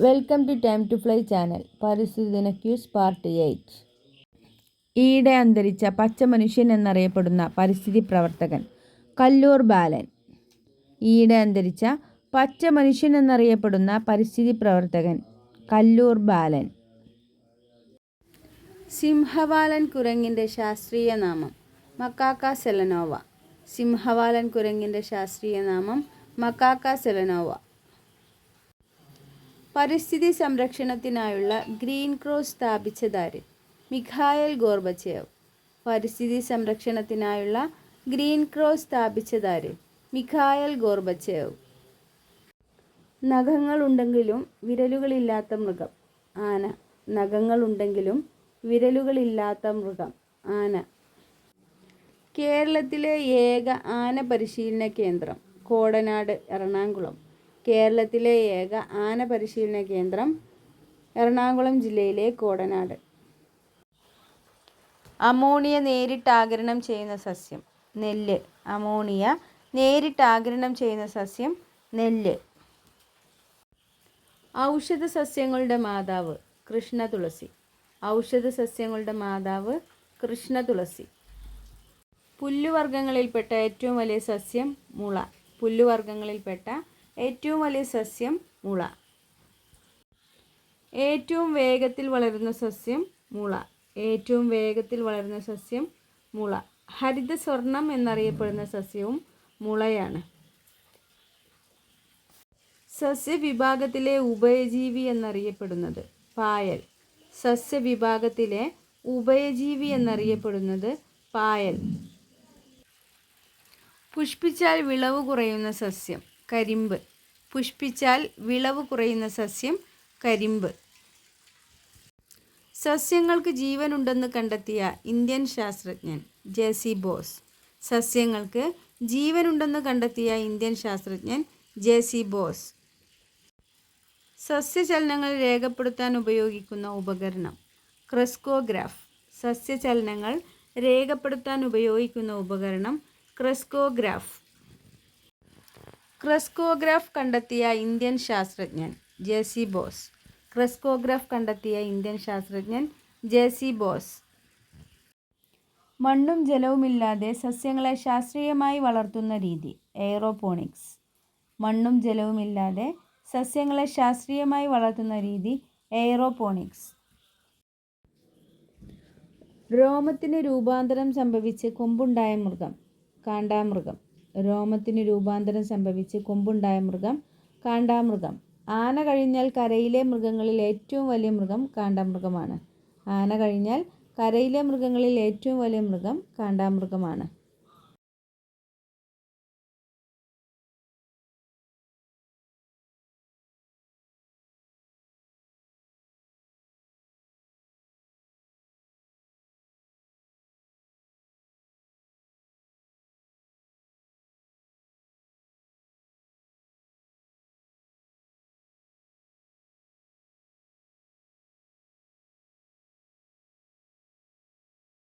Welcome to time to fly channel. പരിസ്ഥിതി ദിന quiz part 8. ഈയിടെ അന്തരിച്ച പച്ച മനുഷ്യൻ എന്നറിയപ്പെടുന്ന പരിസ്ഥിതി പ്രവർത്തകൻ കല്ലൂർ ബാലൻ. ഈയിടെ അന്തരിച്ച പച്ച മനുഷ്യൻ എന്നറിയപ്പെടുന്ന പരിസ്ഥിതി പ്രവർത്തകൻ കല്ലൂർ ബാലൻ. സിംഹവാലൻ കുരങ്ങിൻ്റെ ശാസ്ത്രീയ നാമം മക്കാക്ക സെലനോവ. സിംഹവാലൻ കുരങ്ങിൻ്റെ ശാസ്ത്രീയ നാമം മക്കാക്ക സെലനോവ. പരിസ്ഥിതി സംരക്ഷണത്തിനായുള്ള ഗ്രീൻ ക്രോസ് സ്ഥാപിച്ചതാര്? മിഖായൽ ഗോർബച്ചേവ്. പരിസ്ഥിതി സംരക്ഷണത്തിനായുള്ള ഗ്രീൻ ക്രോസ് സ്ഥാപിച്ചതാര്? മിഖായൽ ഗോർബച്ചേവ്. നഖങ്ങളുണ്ടെങ്കിലും വിരലുകളില്ലാത്ത മൃഗം ആന. നഖങ്ങളുണ്ടെങ്കിലും വിരലുകളില്ലാത്ത മൃഗം ആന. കേരളത്തിലെ ഏക ആന പരിശീലന കേന്ദ്രം കോടനാട്, എറണാകുളം. കേരളത്തിലെ ഏക ആന പരിശീലന കേന്ദ്രം എറണാകുളം ജില്ലയിലെ കോടനാട്. അമോണിയ നേരിട്ട് ആഗിരണം ചെയ്യുന്ന സസ്യം നെല്ല്. അമോണിയ നേരിട്ട് ആഗിരണം ചെയ്യുന്ന സസ്യം നെല്ല്. ഔഷധ സസ്യങ്ങളുടെ മാതാവ് കൃഷ്ണതുളസി. ഔഷധ സസ്യങ്ങളുടെ മാതാവ് കൃഷ്ണതുളസി. പുല്ലുവർഗ്ഗങ്ങളിൽപ്പെട്ട ഏറ്റവും വലിയ സസ്യം മുള. പുല്ലുവർഗ്ഗങ്ങളിൽപ്പെട്ട ഏറ്റവും വലിയ സസ്യം മുള. ഏറ്റവും വേഗത്തിൽ വളരുന്ന സസ്യം മുള. ഏറ്റവും വേഗത്തിൽ വളരുന്ന സസ്യം മുള. ഹരിത സ്വർണം എന്നറിയപ്പെടുന്ന സസ്യവും മുളയാണ്. സസ്യവിഭാഗത്തിലെ ഉഭയജീവി എന്നറിയപ്പെടുന്നത് പായൽ. സസ്യവിഭാഗത്തിലെ ഉഭയജീവി എന്നറിയപ്പെടുന്നത് പായൽ. പുഷ്പിച്ചാൽ വിളവ് കുറയുന്ന സസ്യം കരിമ്പ്. പുഷ്പിച്ചാൽ വിളവ് കുറയുന്ന സസ്യം കരിമ്പ്. സസ്യങ്ങൾക്ക് ജീവനുണ്ടെന്ന് കണ്ടെത്തിയ ഇന്ത്യൻ ശാസ്ത്രജ്ഞൻ ജെ.സി. ബോസ്. സസ്യങ്ങൾക്ക് ജീവനുണ്ടെന്ന് കണ്ടെത്തിയ ഇന്ത്യൻ ശാസ്ത്രജ്ഞൻ ജെ.സി. ബോസ്. സസ്യചലനങ്ങൾ രേഖപ്പെടുത്താൻ ഉപയോഗിക്കുന്ന ഉപകരണം ക്രെസ്കോഗ്രാഫ്. സസ്യചലനങ്ങൾ രേഖപ്പെടുത്താൻ ഉപയോഗിക്കുന്ന ഉപകരണം ക്രെസ്കോഗ്രാഫ്. ക്രെസ്കോഗ്രാഫ് കണ്ടെത്തിയ ഇന്ത്യൻ ശാസ്ത്രജ്ഞൻ ജെ.സി. ബോസ്. ക്രെസ്കോഗ്രാഫ് കണ്ടെത്തിയ ഇന്ത്യൻ ശാസ്ത്രജ്ഞൻ ജെ.സി. ബോസ്. മണ്ണും ജലവുമില്ലാതെ സസ്യങ്ങളെ ശാസ്ത്രീയമായി വളർത്തുന്ന രീതി എയ്റോപോണിക്സ്. മണ്ണും ജലവുമില്ലാതെ സസ്യങ്ങളെ ശാസ്ത്രീയമായി വളർത്തുന്ന രീതി എയ്റോപോണിക്സ്. രോമത്തിന് രൂപാന്തരം സംഭവിച്ച് കൊമ്പുണ്ടായ മൃഗം കാണ്ടാമൃഗം. രോമത്തിന് രൂപാന്തരം സംഭവിച്ച് കൊമ്പുണ്ടായ മൃഗം കാണ്ടാമൃഗം. ആന കഴിഞ്ഞാൽ കരയിലെ മൃഗങ്ങളിൽ ഏറ്റവും വലിയ മൃഗം കാണ്ടാമൃഗമാണ്. ആന കഴിഞ്ഞാൽ കരയിലെ മൃഗങ്ങളിൽ ഏറ്റവും വലിയ മൃഗം കാണ്ടാമൃഗമാണ്.